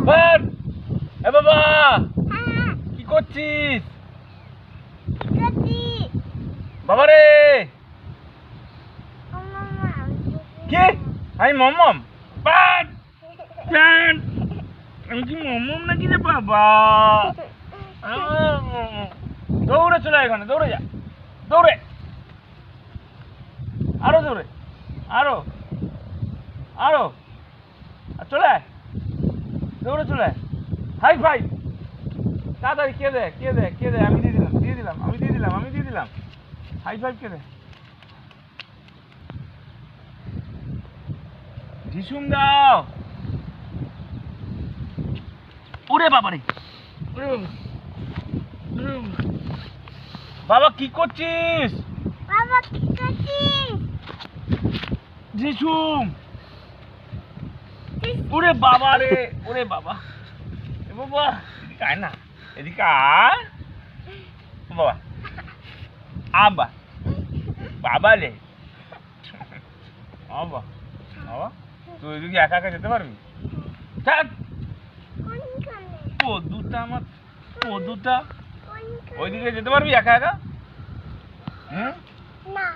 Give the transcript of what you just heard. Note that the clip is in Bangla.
বান এ বাবা কি করছিস বাবা রে কি আমি মমম বান বান আমি কি মমম নাকি রে বাবা দৌড়ে চলে এখানে দৌড়ে যা দৌড়ে আরো দৌড়ে আরো আরো চলে আয় দৌড়ে চলে আয় হাই ফাই তাড়াতাড়ি কে দে কে দে কে দে আমি দিয়ে দিলাম হাই ফাইভ কে দে ঢিসুম দাও ওরে বাবা রে বাবা কি করছিস ঢিসুম ওরে বাবা রে ওরে বাবা এ বাবা এদিকে আয় না এদিকে আয় বাবা আবা বাবা রে বাবা বাবা তুই এদিকে একা একা যেতে পারবি থাক পদুটা আমার পদুটা ওইদিকে যেতে পারবি একা একা হুম না